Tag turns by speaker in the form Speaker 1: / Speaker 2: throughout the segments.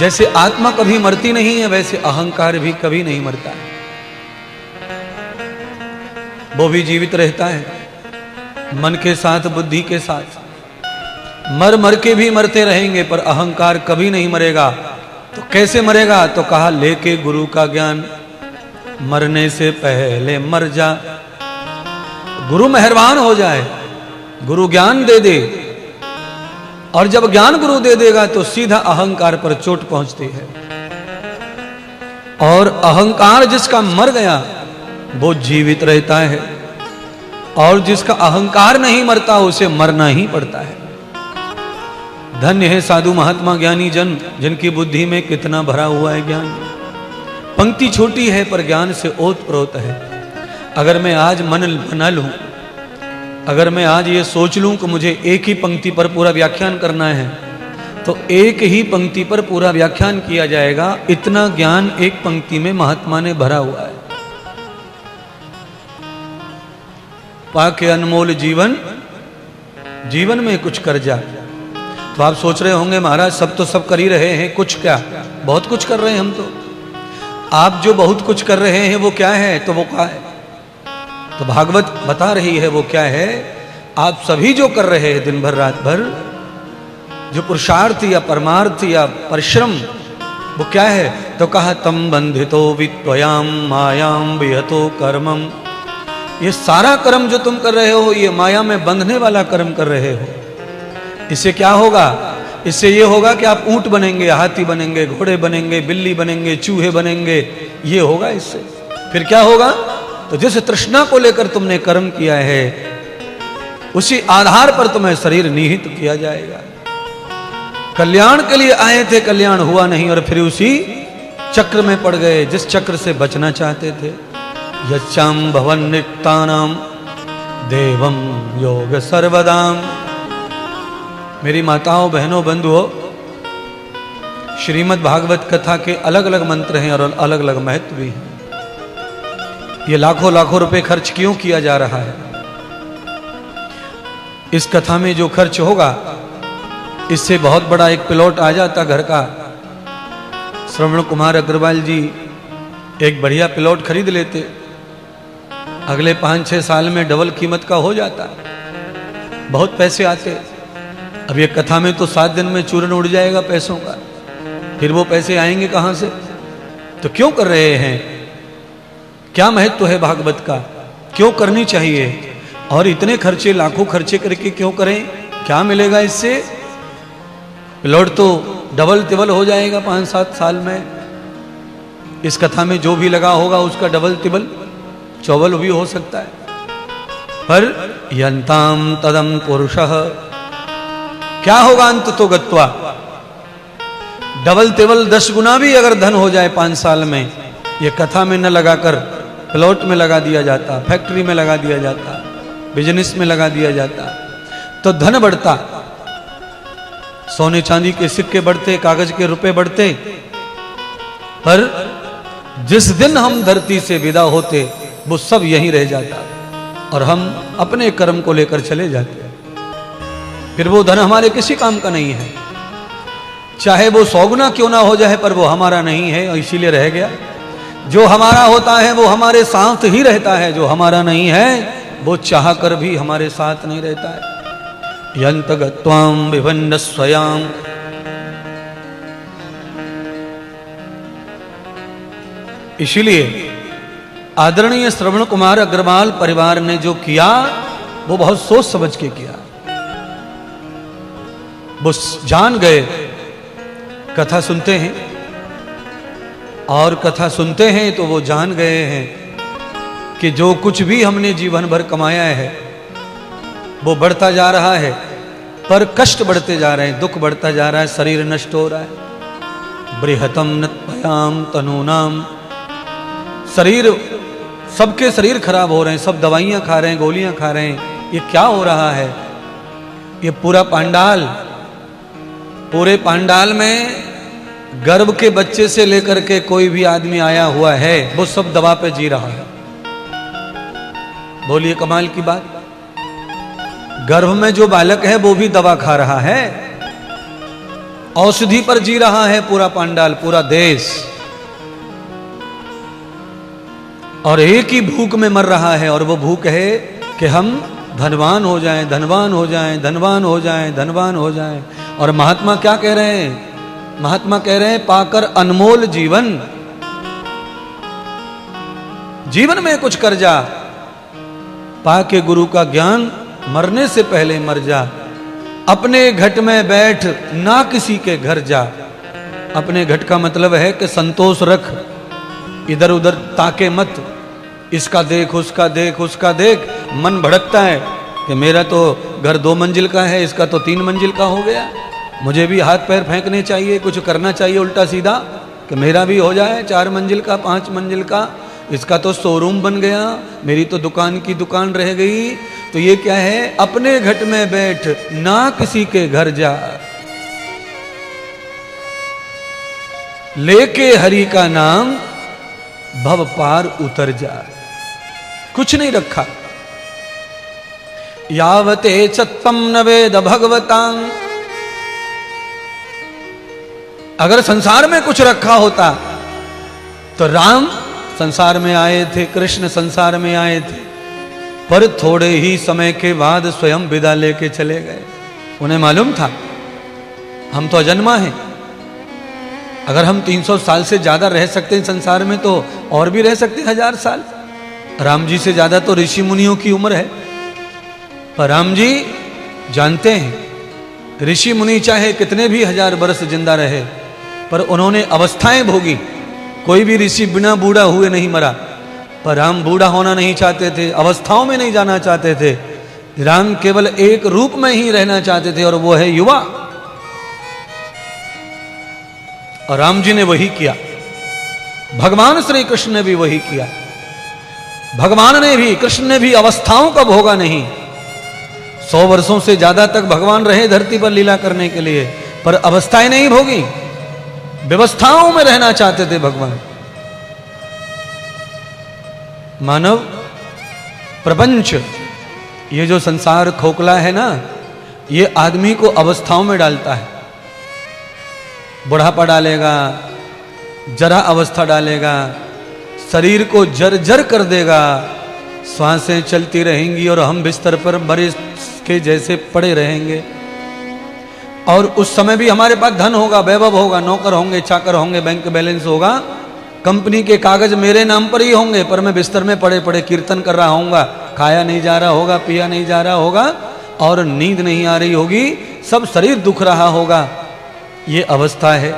Speaker 1: जैसे आत्मा कभी मरती नहीं है, वैसे अहंकार भी कभी नहीं मरता है। वो भी जीवित रहता है मन के साथ, बुद्धि के साथ। मर मर के भी मरते रहेंगे, पर अहंकार कभी नहीं मरेगा। तो कैसे मरेगा? तो कहा लेके गुरु का ज्ञान, मरने से पहले मर जा। गुरु मेहरबान हो जाए, गुरु ज्ञान दे दे, और जब ज्ञान गुरु दे देगा तो सीधा अहंकार पर चोट पहुंचती है। और अहंकार जिसका मर गया वो जीवित रहता है, और जिसका अहंकार नहीं मरता उसे मरना ही पड़ता है। धन्य है साधु महात्मा ज्ञानी जन, जिनकी बुद्धि में कितना भरा हुआ है ज्ञान। पंक्ति छोटी है पर ज्ञान से ओतप्रोत है। अगर मैं आज मन बना लूं, अगर मैं आज ये सोच लूं कि मुझे एक ही पंक्ति पर पूरा व्याख्यान करना है, तो एक ही पंक्ति पर पूरा व्याख्यान किया जाएगा। इतना ज्ञान एक पंक्ति में महात्मा ने भरा हुआ है। पाके अनमोल जीवन, जीवन में कुछ कर जा। तो आप सोच रहे होंगे महाराज सब तो सब कर ही रहे हैं, कुछ क्या? बहुत कुछ कर रहे हैं हम तो। आप जो बहुत कुछ कर रहे हैं वो क्या है? तो वो क्या है? तो भागवत बता रही है वो क्या है। आप सभी जो कर रहे हैं दिन भर रात भर, जो पुरुषार्थ या परमार्थ या परिश्रम, वो क्या है? तो कहा तम बंधितो वित्वयाम मायाम विहतो कर्मम। ये सारा कर्म जो तुम कर रहे हो, ये माया में बंधने वाला कर्म कर रहे हो। इससे क्या होगा? इससे ये होगा कि आप ऊंट बनेंगे, हाथी बनेंगे, घोड़े बनेंगे, बिल्ली बनेंगे, चूहे बनेंगे। ये होगा इससे। फिर क्या होगा? तो जिस तृष्णा को लेकर तुमने कर्म किया है, उसी आधार पर तुम्हें शरीर निहित किया जाएगा। कल्याण के लिए आए थे, कल्याण हुआ नहीं, और फिर उसी चक्र में पड़ गए जिस चक्र से बचना चाहते थे। यच्चाम भवन निक्तानाम देवम योग सर्वदाम। मेरी माताओं, बहनों, बंधुओं, श्रीमद् भागवत कथा के अलग अलग मंत्र हैं और अलग अलग महत्व भी हैं। ये लाखों लाखों रुपए खर्च क्यों किया जा रहा है? इस कथा में जो खर्च होगा, इससे बहुत बड़ा एक प्लॉट आ जाता घर का। श्रवण कुमार अग्रवाल जी एक बढ़िया प्लॉट खरीद लेते, अगले 5-6 साल में डबल कीमत का हो जाता, बहुत पैसे आते। अब ये कथा में तो 7 दिन में चूरन उड़ जाएगा पैसों का, फिर वो पैसे आएंगे कहां से? तो क्यों कर रहे हैं? क्या महत्व है भागवत का? क्यों करनी चाहिए? और इतने खर्चे, लाखों खर्चे करके क्यों करें? क्या मिलेगा इससे? प्लॉट तो डबल तिबल हो जाएगा 5-7 साल में। इस कथा में जो भी लगा होगा उसका डबल तिबल चौबल भी हो सकता है। पर यंताम तदम पुरुषः, क्या होगा अंत तो गत्वा? डबल तिबल 10 गुना भी अगर धन हो जाए 5 साल में, ये कथा में न लगाकर प्लॉट में लगा दिया जाता, फैक्ट्री में लगा दिया जाता, बिजनेस में लगा दिया जाता, तो धन बढ़ता, सोने चांदी के सिक्के बढ़ते, कागज के रुपए बढ़ते। पर जिस दिन हम धरती से विदा होते वो सब यहीं रह जाता, और हम अपने कर्म को लेकर चले जाते। फिर वो धन हमारे किसी काम का नहीं है, चाहे वो 100 गुना क्यों ना हो जाए, पर वो हमारा नहीं है और इसीलिए रह गया। जो हमारा होता है वो हमारे साथ ही रहता है, जो हमारा नहीं है वो चाह कर भी हमारे साथ नहीं रहता है। यंत गत्वाम विभिन्न स्वयाम। इसीलिए आदरणीय श्रवण कुमार अग्रवाल परिवार ने जो किया वो बहुत सोच समझ के किया। वो जान गए, कथा सुनते हैं और कथा सुनते हैं तो वो जान गए हैं कि जो कुछ भी हमने जीवन भर कमाया है वो बढ़ता जा रहा है, पर कष्ट बढ़ते जा रहे हैं, दुख बढ़ता जा रहा है, शरीर नष्ट हो रहा है। बृहतम नत्पयाम तनूनाम, शरीर, सबके शरीर खराब हो रहे हैं, सब दवाइयां खा रहे हैं, गोलियां खा रहे हैं। ये क्या हो रहा है? ये पूरा पांडाल, पूरे पांडाल में गर्भ के बच्चे से लेकर के कोई भी आदमी आया हुआ है वो सब दवा पे जी रहा है। बोलिए कमाल की बात। गर्भ में जो बालक है वो भी दवा खा रहा है। औषधि पर जी रहा है पूरा पांडाल, पूरा देश, और एक ही भूख में मर रहा है, और वो भूख है कि हम धनवान हो जाएं, धनवान हो जाएं, धनवान हो जाएं, धनवान हो जाएं। और महात्मा क्या कह रहे हैं? महात्मा कह रहे हैं पाकर अनमोल जीवन, जीवन में कुछ कर जा, पाके गुरु का ज्ञान मरने से पहले मर जा। अपने घट में बैठ ना किसी के घर जा। अपने घट का मतलब है कि संतोष रख, इधर उधर ताके मत, इसका देख उसका देख उसका देख। मन भड़कता है कि मेरा तो घर 2 मंजिल का है, इसका तो 3 मंजिल का हो गया, मुझे भी हाथ पैर फेंकने चाहिए, कुछ करना चाहिए उल्टा सीधा कि मेरा भी हो जाए 4 मंजिल का, 5 मंजिल का। इसका तो शोरूम बन गया, मेरी तो दुकान की दुकान रह गई। तो ये क्या है? अपने घट में बैठ ना किसी के घर जा, लेके हरि का नाम भव पार उतर जा। कुछ नहीं रखा। यावते सत्वम न वेद भगवतां। अगर संसार में कुछ रखा होता तो राम संसार में आए थे, कृष्ण संसार में आए थे, पर थोड़े ही समय के बाद स्वयं विदा लेके चले गए। उन्हें मालूम था हम तो अजन्मा हैं, अगर हम 300 साल से ज्यादा रह सकते हैं संसार में तो और भी रह सकते हैं 1000 साल। राम जी से ज्यादा तो ऋषि मुनियों की उम्र है, पर राम जी जानते हैं ऋषि मुनि चाहे कितने भी 1000 वर्ष जिंदा रहे, पर उन्होंने अवस्थाएं भोगी। कोई भी ऋषि बिना बूढ़ा हुए नहीं मरा, पर राम बूढ़ा होना नहीं चाहते थे, अवस्थाओं में नहीं जाना चाहते थे। राम केवल एक रूप में ही रहना चाहते थे, और वो है युवा। और राम जी ने वही किया, भगवान श्री कृष्ण ने भी वही किया। भगवान ने भी, कृष्ण ने भी अवस्थाओं का भोगा नहीं। 100 वर्षों से ज्यादा तक भगवान रहे धरती पर लीला करने के लिए, पर अवस्थाएं नहीं भोगी, व्यवस्थाओं में रहना चाहते थे भगवान। मानव प्रपंच, ये जो संसार खोखला है ना, ये आदमी को अवस्थाओं में डालता है। बुढ़ापा डालेगा, जरा अवस्था डालेगा, शरीर को जर्जर कर देगा, श्वासें चलती रहेंगी और हम बिस्तर पर मरीज के जैसे पड़े रहेंगे। और उस समय भी हमारे पास धन होगा, वैभव होगा, नौकर होंगे, चाकर होंगे, बैंक बैलेंस होगा, कंपनी के कागज मेरे नाम पर ही होंगे, पर मैं बिस्तर में पड़े पड़े कीर्तन कर रहा हूँगा, खाया नहीं जा रहा होगा, पिया नहीं जा रहा होगा, और नींद नहीं आ रही होगी, सब शरीर दुख रहा होगा। ये अवस्था है।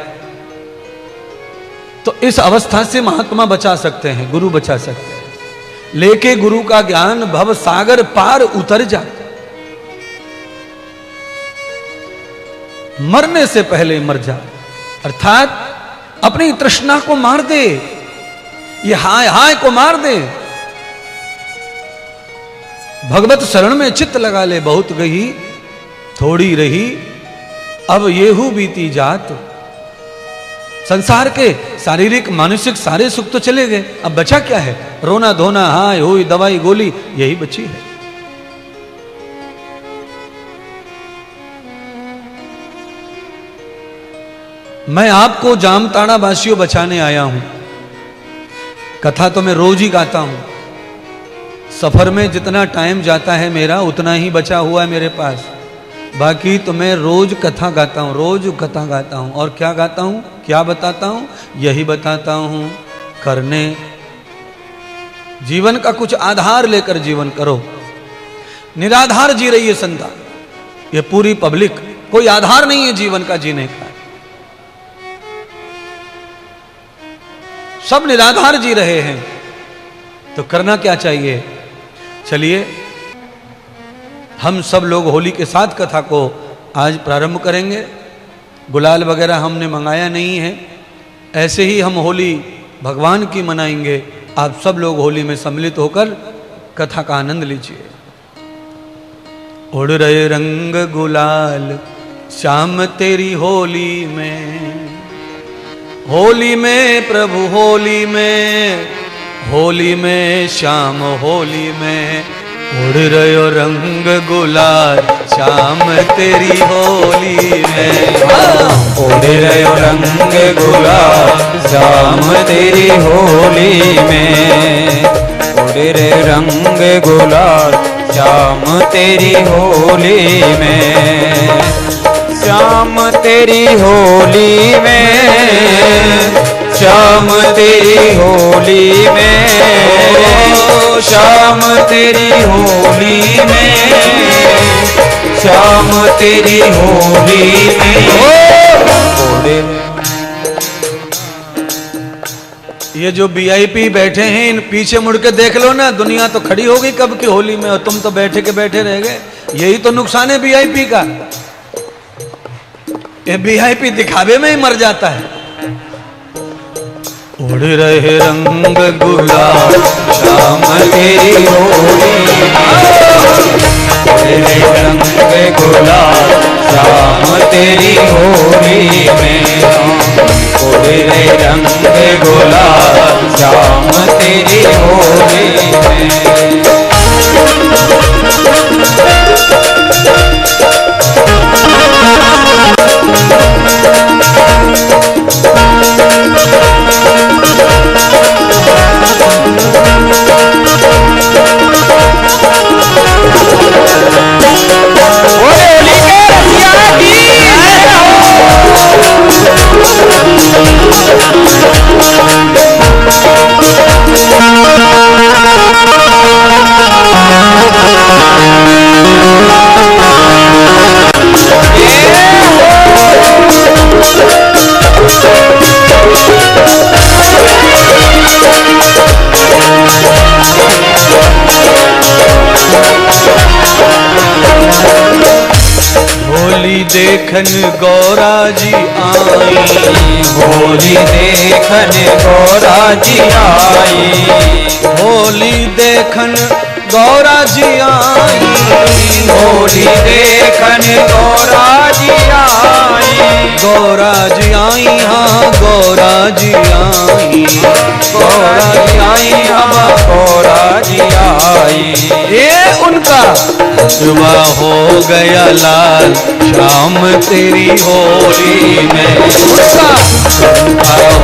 Speaker 1: तो इस अवस्था से महात्मा बचा सकते हैं, गुरु बचा सकते हैं। लेके गुरु का ज्ञान भव सागर पार उतर जा। मरने से पहले मर जा, अर्थात अपनी तृष्णा को मार दे, ये हाय हाय को मार दे। भगवत शरण में चित्त लगा ले, बहुत गई थोड़ी रही, अब येहू बीती जात। संसार के शारीरिक मानसिक सारे सुख तो चले गए, अब बचा क्या है? रोना धोना, हाय हुई, दवाई गोली, यही बची है। मैं आपको जामताड़ा वासियों बचाने आया हूं। कथा तो मैं रोज ही गाता हूं। सफर में जितना टाइम जाता है मेरा, उतना ही बचा हुआ है मेरे पास। बाकी तो मैं रोज कथा गाता हूं, रोज कथा गाता हूं। और क्या गाता हूं, क्या बताता हूं? यही बताता हूं, करने जीवन का कुछ आधार लेकर जीवन करो। निराधार जी रही है संता, ये पूरी पब्लिक, कोई आधार नहीं है जीवन का जीने का, सब निराधार जी रहे हैं। तो करना क्या चाहिए? चलिए हम सब लोग होली के साथ कथा को आज प्रारंभ करेंगे। गुलाल वगैरह हमने मंगाया नहीं है, ऐसे ही हम होली भगवान की मनाएंगे। आप सब लोग होली में सम्मिलित होकर कथा का आनंद लीजिए। उड़ रहे रंग गुलाल श्याम तेरी होली में, होली में प्रभु होली में, होली में श्याम होली में, उड़ रहे हो रंग गुलाल शाम तेरी होली में,
Speaker 2: उड़ रहे हो रंग गुलाल शाम तेरी होली में, उड़ रहे रंग गुलाल शाम तेरी होली में, शाम तेरी होली में, शाम तेरी होली में, शाम तेरी होली में, शाम तेरी होली में।
Speaker 1: ये जो वीआईपी बैठे हैं इन पीछे मुड़ के देख लो ना, दुनिया तो खड़ी हो गई कब की होली में और तुम तो बैठे के बैठे रह गए। यही तो नुकसान है वीआईपी का, ये वीआईपी दिखावे में ही मर जाता है। उड़ रहे रंग गुलाल
Speaker 2: शाम तेरी होली में, उड़ रहे रंग गुलाल शाम तेरी होली में, उड़ रहे रंग गुलाल शाम तेरी होली में।
Speaker 1: देखन गौरा जी आई,
Speaker 2: होली देखन गौरा जी आई,
Speaker 1: होली देखन गौरा जी आई,
Speaker 2: होली देखन गौरा जी आई,
Speaker 1: गौरा जी आई, हाँ गौरा जी आई,
Speaker 2: गौरा जी आई, हाँ गौरा जी आई।
Speaker 1: ये उनका जुबा हो गया लाल शाम तेरी होली में,
Speaker 2: उनका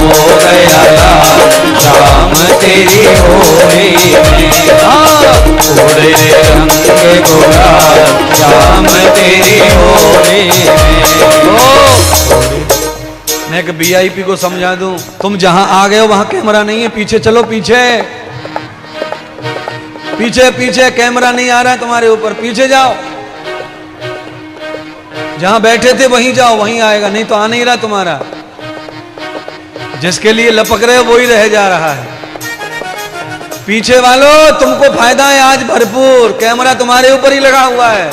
Speaker 2: हो गया लाल शाम तेरी होली में,
Speaker 1: उड़े
Speaker 2: रंग गुलाल शाम तेरी होली में।
Speaker 1: मैं एक वीआईपी को समझा दूं, तुम जहां आ गए हो वहां कैमरा नहीं है, पीछे चलो, पीछे पीछे पीछे कैमरा नहीं आ रहा है तुम्हारे ऊपर, पीछे जाओ, जहां बैठे थे वहीं जाओ, वहीं आएगा, नहीं तो आ नहीं रहा तुम्हारा। जिसके लिए लपक रहे हो वही रह जा रहा है। पीछे वालों तुमको फायदा है आज भरपूर, कैमरा तुम्हारे ऊपर ही लगा हुआ है।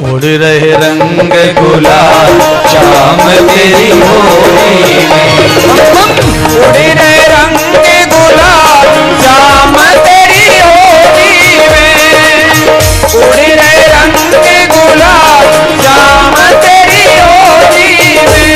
Speaker 2: उड़ रहे रंग गुलाल शाम तेरी होली में, उड़ रहे रंग गुलाल शाम तेरी होली में, उड़ रहे रंग गुलाल शाम तेरी होली में।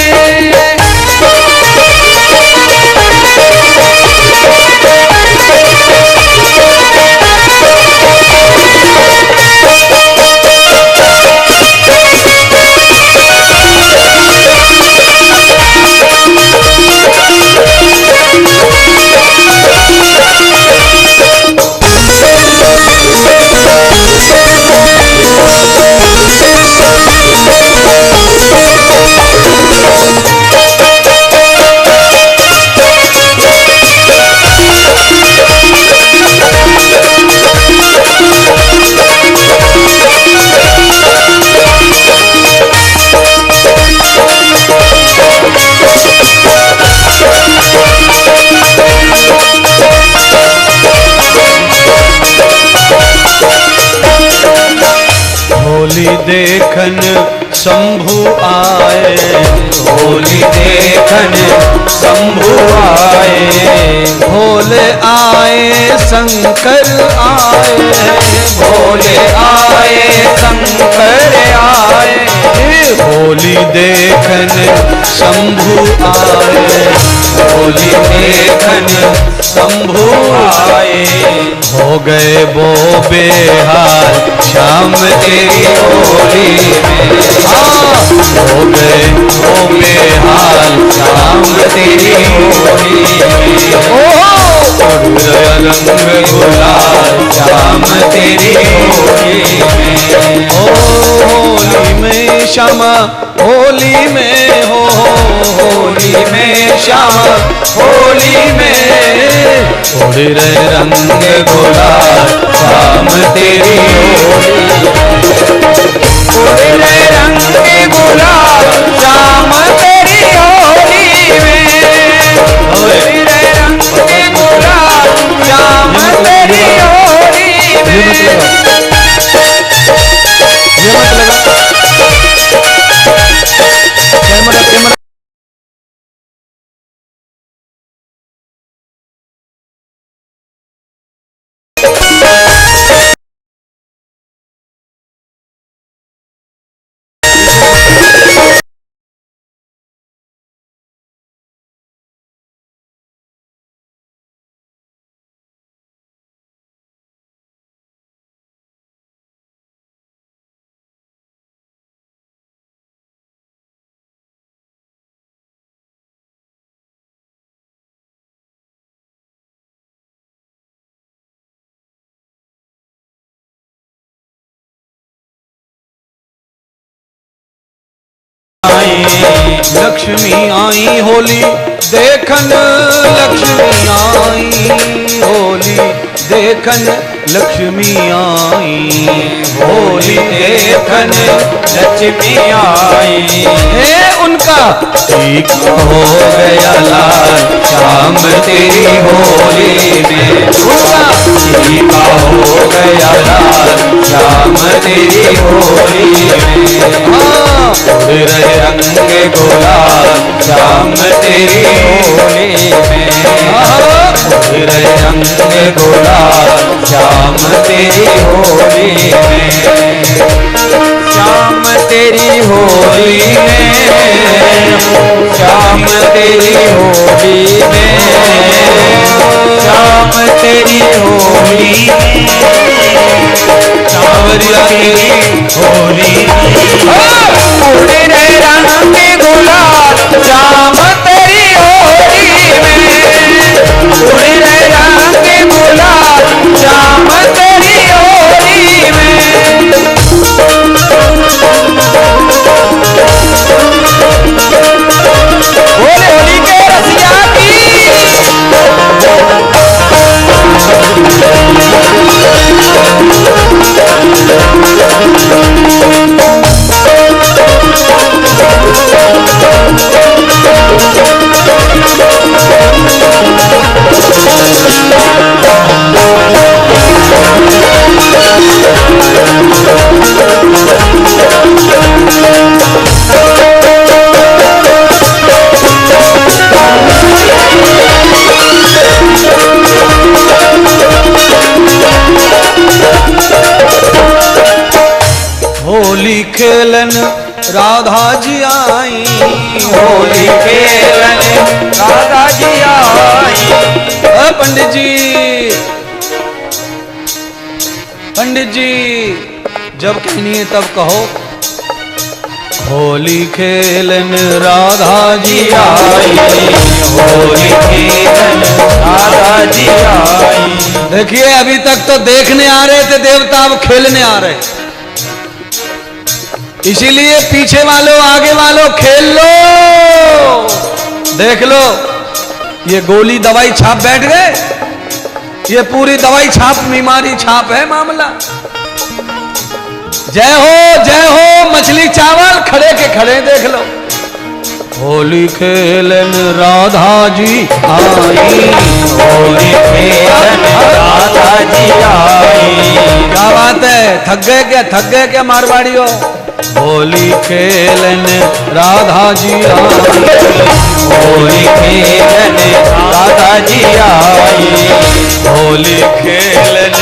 Speaker 1: होली देखन शंभु आए,
Speaker 2: होली देखन शंभु आए,
Speaker 1: भोले आए शंकर आए,
Speaker 2: भोले आए शंकर आए,
Speaker 1: होली देखन शंभु आए,
Speaker 2: होली देखन शंभु आए।
Speaker 1: हो गए वो बेहाल
Speaker 2: श्याम तेरी होली में,
Speaker 1: हो गए वो बेहाल
Speaker 2: श्याम तेरी होली में। रंग गुलाल श्याम तेरी होली में।
Speaker 1: होली में श्यामा होली में हो,
Speaker 2: होली में श्याम होली में,
Speaker 1: उड़ रहे रंग
Speaker 2: गुलाल श्याम तेरी होली। उड़ रहे रंग गुलाल श्याम तेरी होली में, उड़ रहे रंग गुलाल श्याम तेरी होली में।
Speaker 1: कैमरा लक्ष्मी आई होली देखन, लक्ष्मी आई होली देखन, लक्ष्मी आई
Speaker 2: होली देखन लक्ष्मी आई।
Speaker 1: हे उनका
Speaker 2: ठीक हो गया लाल श्याम तेरी होली में,
Speaker 1: उनका
Speaker 2: ठीक हो गया लाल श्याम तेरी होली में।
Speaker 1: रहे
Speaker 2: रंग गुलाल श्याम तेरी होली में, रहे रंग गुलाल श्याम तेरी होली में। श्याम तेरी होली में, श्याम तेरी होली में, श्याम तेरी होली में, सांवरिया तेरी होली में। उड़ रहे रंग गुलाल श्याम तेरी होली में, उड़ रहे रंग गुलाल श्याम तेरी होली में। बोले होली के रसिया की।
Speaker 1: होली खेलन राधा जी आई,
Speaker 2: होली खेलन राधा जी आई।
Speaker 1: पंडित जी, पंडित जी जब कहनी है तब कहो। होली खेलन राधा जी आई,
Speaker 2: होली खेलन राधा जी आई।
Speaker 1: देखिए अभी तक तो देखने आ रहे थे देवता, अब खेलने आ रहे। इसीलिए पीछे वालों आगे वालों खेल लो, देख लो। ये गोली दवाई छाप बैठ गए, ये पूरी दवाई छाप बीमारी छाप है मामला। जय हो मछली चावल खड़े के खड़े देख लो। होली खेलन राधा जी आई,
Speaker 2: होली खेलन राधा जी आई।
Speaker 1: क्या बात है, थक गए क्या मारवाड़ियों। होली खेलन राधा जी आई,
Speaker 2: होली खेलन राधा जी आई।
Speaker 1: होली खेलन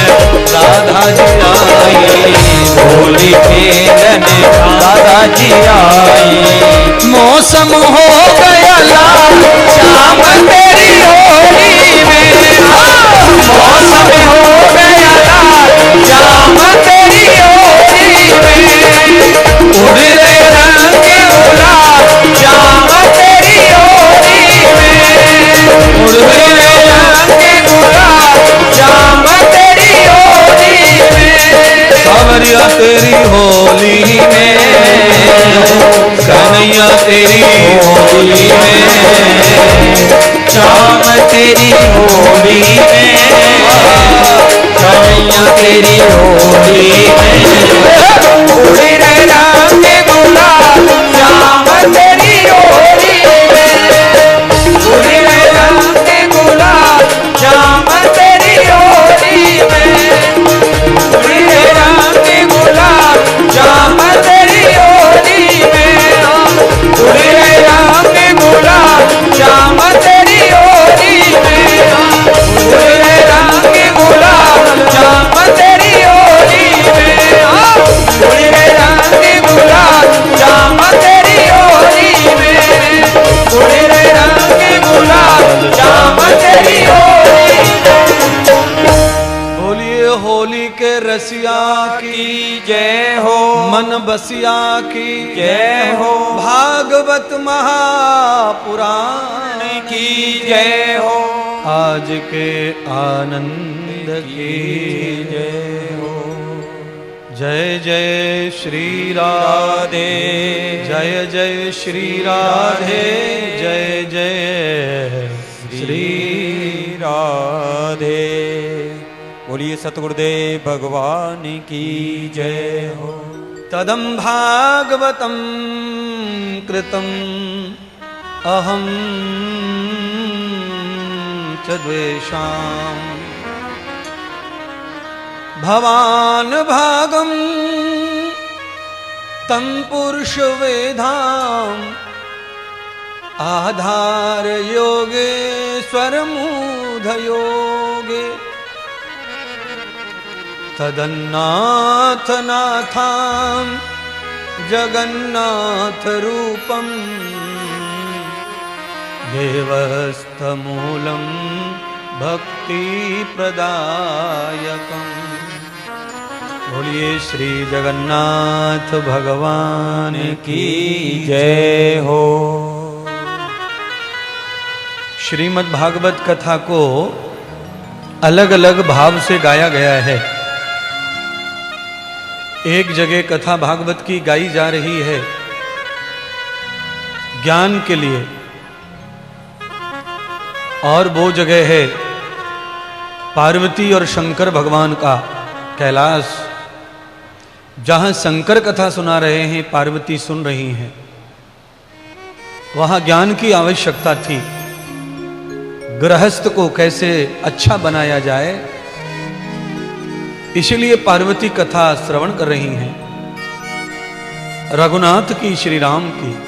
Speaker 1: राधा जी आई,
Speaker 2: होली खेलन राधा जी आई।
Speaker 1: मौसम हो गया लाल श्याम तेरी
Speaker 2: होली में, शाम तेरी होली में, शामिया तेरी होली में, उड़े रंग गुलाल शाम तेरी होली में, उड़े रंग गुलाल शाम तेरी होली में, उड़े रंग गुलाल शाम तेरी होली में, उड़े रंग गुलाल शाम तेरी होली में, उड़े रंग गुलाल शाम तेरी होली में, उड़े रंग गुलाल शाम तेरी होली में, उड़े रंग गुलाल शाम तेरी होली में।
Speaker 1: बोलिए होली के रसिया
Speaker 2: की जय हो,
Speaker 1: मन बसिया की
Speaker 2: जय हो,
Speaker 1: भागवत महापुराण
Speaker 2: की जय हो,
Speaker 1: आज के आनंद की
Speaker 2: जय हो।
Speaker 1: जय जय श्री
Speaker 2: राधे,
Speaker 1: जय जय श्री राधे, जय जय
Speaker 2: श्री राधे। बोलिए सतगुरुदेव भगवान की जय हो।
Speaker 1: तदं भागवतं कृतं अहं च द्वेषाम् भवान् भागं तं पुरुषवेधाम् आधार योगेश्वर मूढयोगे तदन्नाथ नाथां जगन्नाथ रूपं देवस्थमूलं भक्ति प्रदायकम्। बोलिए श्री जगन्नाथ भगवान
Speaker 2: की जय हो।
Speaker 1: श्रीमद् भागवत कथा को अलग अलग भाव से गाया गया है। एक जगह कथा भागवत की गाई जा रही है ज्ञान के लिए, और वो जगह है पार्वती और शंकर भगवान का कैलाश, जहां शंकर कथा सुना रहे हैं, पार्वती सुन रही हैं। वहां ज्ञान की आवश्यकता थी। गृहस्थ को कैसे अच्छा बनाया जाए, इसलिए पार्वती कथा श्रवण कर रही हैं रघुनाथ की, श्री राम की।